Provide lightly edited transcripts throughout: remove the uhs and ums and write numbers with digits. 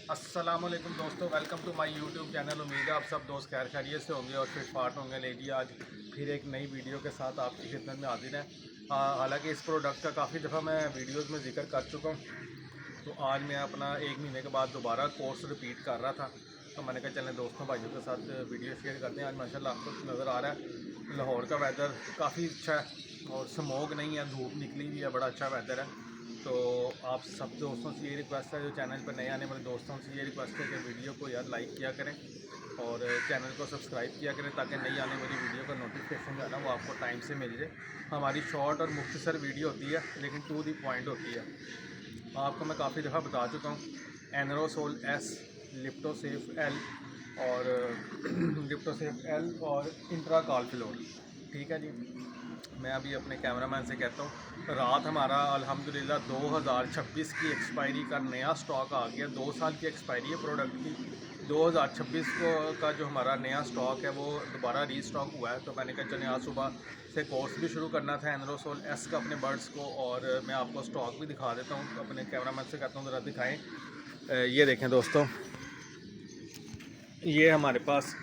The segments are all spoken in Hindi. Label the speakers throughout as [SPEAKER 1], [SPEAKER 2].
[SPEAKER 1] अस्सलामुअलैकुम दोस्तों, welcome to my YouTube channel. उम्मीद है आप सब दोस्त खैर खैरियत से होंगे और फिट फाट होंगे। ले जी आज फिर एक नई वीडियो के साथ आपकी खिदमत में हाजिर है। हालांकि इस प्रोडक्ट का काफ़ी दफ़ा मैं वीडियोस में जिक्र कर चुका हूँ, तो आज मैं अपना 1 महीने के बाद दोबारा कोर्स रिपीट कर रहा था। तो मैंने कहा चलें दोस्तों भाइयों के साथ वीडियो शेयर करते हैं। आज माशाल्लाह आपको नज़र आ रहा है लाहौर का वेदर काफ़ी अच्छा है और स्मोक नहीं है, धूप निकली हुई है, बड़ा अच्छा वेदर है। तो आप सब दोस्तों से ये रिक्वेस्ट है, जो चैनल पर नए आने वाले दोस्तों से ये रिक्वेस्ट है कि वीडियो को यार लाइक किया करें और चैनल को सब्सक्राइब किया करें, ताकि नई आने वाली वीडियो का नोटिफिकेशन जो है ना वो आपको टाइम से मिल जाए। हमारी शॉर्ट और मुख्तसर वीडियो होती है, लेकिन टू दी पॉइंट होती है। आपको मैं काफ़ी दफ़ा बता चुका हूँ, एनरोसोल एस, लिप्टोसेफ एल और लिप्टोसेफ एल और इंट्रा काल्फिलोर। ठीक है जी। मैं अभी अपने कैमरामैन से कहता हूँ, रात हमारा अल्हम्दुलिल्लाह 2026 की एक्सपायरी का नया स्टॉक आ गया। 2 साल की एक्सपायरी है प्रोडक्ट की। 2026 का जो हमारा नया स्टॉक है वो दोबारा रीस्टॉक हुआ है। तो मैंने कहा चलें आज सुबह से कोर्स भी शुरू करना था एनरोसोल एस का अपने बर्ड्स को, और मैं आपको स्टॉक भी दिखा देता हूँ। तो अपने कैमरामैन से कहता हूँ ज़रा दिखाएँ। ये देखें दोस्तों, ये हमारे पास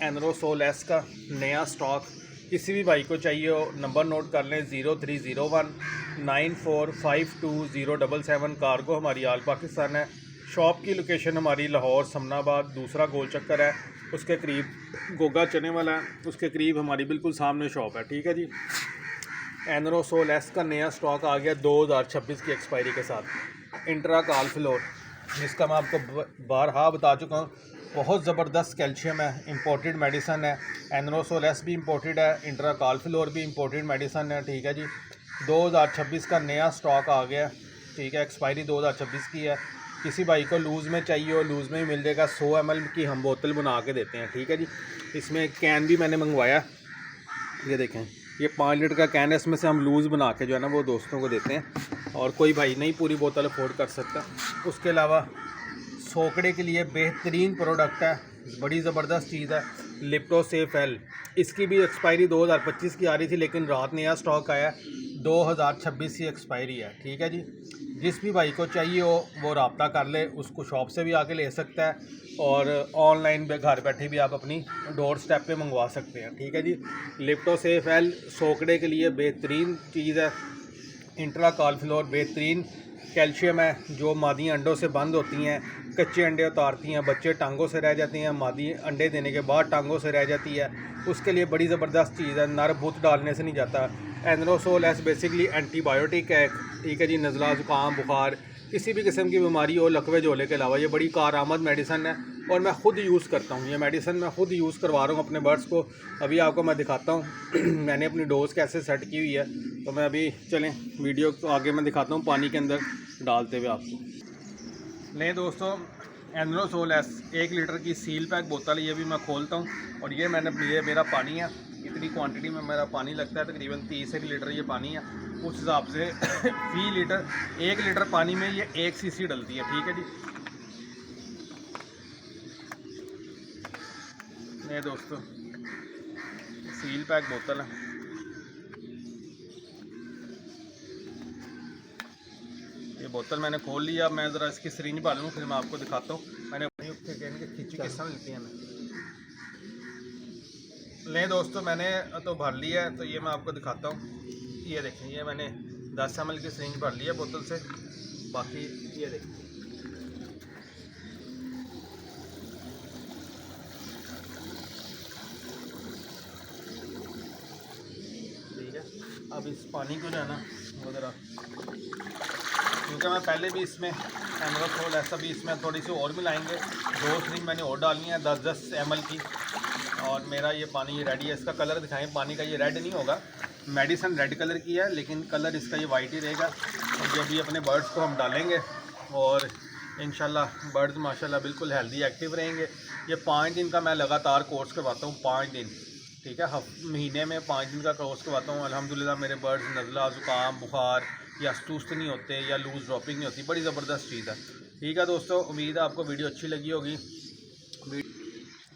[SPEAKER 1] एनरोसोल एस का नया स्टॉक। किसी भी भाई को चाहिए हो नंबर नोट कर लें, 030194520077। कार्गो हमारी आल पाकिस्तान है। शॉप की लोकेशन हमारी लाहौर समनाबाद, दूसरा गोल चक्कर है, उसके करीब गोगा चने वाला है, उसके करीब हमारी बिल्कुल सामने शॉप है। ठीक है जी। एनरोसोल एस का नया स्टॉक आ गया 2026 की एक्सपायरी के साथ। इंट्रा काल्फिलोर, जिसका मैं आपको बारहा बता चुका हूँ, बहुत ज़बरदस्त कैल्शियम है, इंपोर्टेड मेडिसन है। एनरोसोल एस भी इंपोर्टेड है, इंट्रा काल्फिलोर भी इंपोर्टेड मेडिसन है। ठीक है जी। 2026 का नया स्टॉक आ गया। ठीक है, एक्सपायरी 2026 की है। किसी भाई को लूज़ में चाहिए हो, लूज़ में ही मिल जाएगा। 100 ml की हम बोतल बना के देते हैं। ठीक है जी। इसमें कैन भी मैंने मंगवाया, ये देखें, ये 5 लीटर का कैन है। इसमें से हम लूज़ बना के जो है ना वो दोस्तों को देते हैं, और कोई भाई नहीं पूरी बोतल अफोर्ड कर सकता। उसके अलावा सोकड़े के लिए बेहतरीन प्रोडक्ट है, बड़ी ज़बरदस्त चीज़ है, लिप्टोसेफ एल। इसकी भी एक्सपायरी 2025 की आ रही थी, लेकिन रात नया स्टॉक आया, 2026 की एक्सपायरी है। ठीक है जी। जिस भी भाई को चाहिए हो वो रब्ता कर ले, उसको शॉप से भी आके ले सकता है, और ऑनलाइन पे घर बैठे भी आप अपनी डोर स्टेप पे मंगवा सकते हैं। ठीक है जी। लिप्टोसेफ एल सोकड़े के लिए बेहतरीन चीज़ है। इंट्रा काल्फिलोर बेहतरीन कैल्शियम है, जो मादी अंडों से बंद होती हैं, कच्चे अंडे उतारती हैं, बच्चे टांगों से रह जाते हैं, मादी अंडे देने के बाद टांगों से रह जाती है, उसके लिए बड़ी ज़बरदस्त चीज़ है, नर बुत डालने से नहीं जाता। एनरोसोल एस बेसिकली एंटीबायोटिक है। ठीक है जी। नज़ला, ज़ुकाम, बुखार, किसी भी किस्म की बीमारी हो, लकवे झोले के अलावा ये बड़ी कारआमद मेडिसन है, और मैं ख़ुद यूज़ करता हूँ। ये मेडिसन मैं ख़ुद यूज़ करवा रहा हूँ अपने बर्ड्स को। अभी आपको मैं दिखाता हूँ मैंने अपनी डोज कैसे सेट की हुई है। तो मैं अभी चलें वीडियो को आगे मैं दिखाता हूँ पानी के अंदर डालते हुए आपको। नहीं दोस्तों, एनरोसोल एस 1 लीटर की सील पैक बोतल, ये भी मैं खोलता हूँ, और ये ये मेरा पानी है। इतनी क्वांटिटी में मेरा पानी लगता है, तकरीबन 30 लीटर ये पानी है। उस हिसाब से फी लीटर 1 लीटर पानी में ये 1 सीसी डलती है। ठीक है जी। ये दोस्तों सील पैक बोतल है। ये बोतल मैंने खोल लिया। मैं ज़रा इसकी सिरिंज भर लूँ, फिर मैं आपको दिखाता हूँ। मैंने खिंची किस तरह लेती है मैं। ले दोस्तों, मैंने तो भर लिया है, तो ये मैं आपको दिखाता हूँ। ये देखें, ये मैंने 10 ml की सिरिंज भर लिया बोतल से। बाकी ये देखें, ठीक है। अब इस पानी को जो है ना वो ज़रा, क्योंकि मैं पहले भी इसमें एनरोसोल ऐसा भी इसमें थोड़ी सी और मिलाएंगे। 2 सिरिंज मैंने और डालनी है 10-10 ml की, और मेरा ये पानी रेडी है। इसका कलर दिखाएं पानी का। ये रेड नहीं होगा, मेडिसन रेड कलर की है, लेकिन कलर इसका ये वाइट ही रहेगा। और जब भी अपने बर्ड्स को हम डालेंगे, और इंशाल्लाह बर्ड्स माशाल्लाह बिल्कुल हेल्दी एक्टिव रहेंगे। ये 5 दिन का मैं लगातार कोर्स करवाता हूँ, 5 दिन। ठीक है, महीने में 5 दिन का कोर्स करवाता हूँ। अल्हम्दुलिल्लाह मेरे बर्ड्स नज़ला, ज़ुकाम, बुखार या सुस्त नहीं होते, या लूज़ ड्रॉपिंग नहीं होती। बड़ी ज़बरदस्त चीज़ है। ठीक है दोस्तों, उम्मीद है आपको वीडियो अच्छी लगी होगी।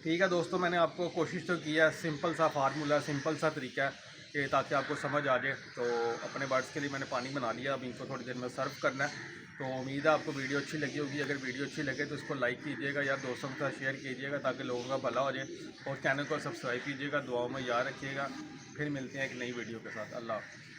[SPEAKER 1] ठीक है दोस्तों, मैंने आपको कोशिश तो किया, सिंपल सा फार्मूला, सिंपल सा तरीका है कि ताकि आपको समझ आ जाए। तो अपने बर्ड्स के लिए मैंने पानी बना लिया, अभी इनको थोड़ी देर में सर्व करना है। तो उम्मीद है आपको वीडियो अच्छी लगी होगी। अगर वीडियो अच्छी लगे तो इसको लाइक कीजिएगा या दोस्तों के साथ शेयर कीजिएगा ताकि लोगों का भला हो जाए, और चैनल को सब्सक्राइब कीजिएगा। दुआओं में याद रखिएगा। फिर मिलते हैं एक नई वीडियो के साथ। अल्लाह हाफ़िज़।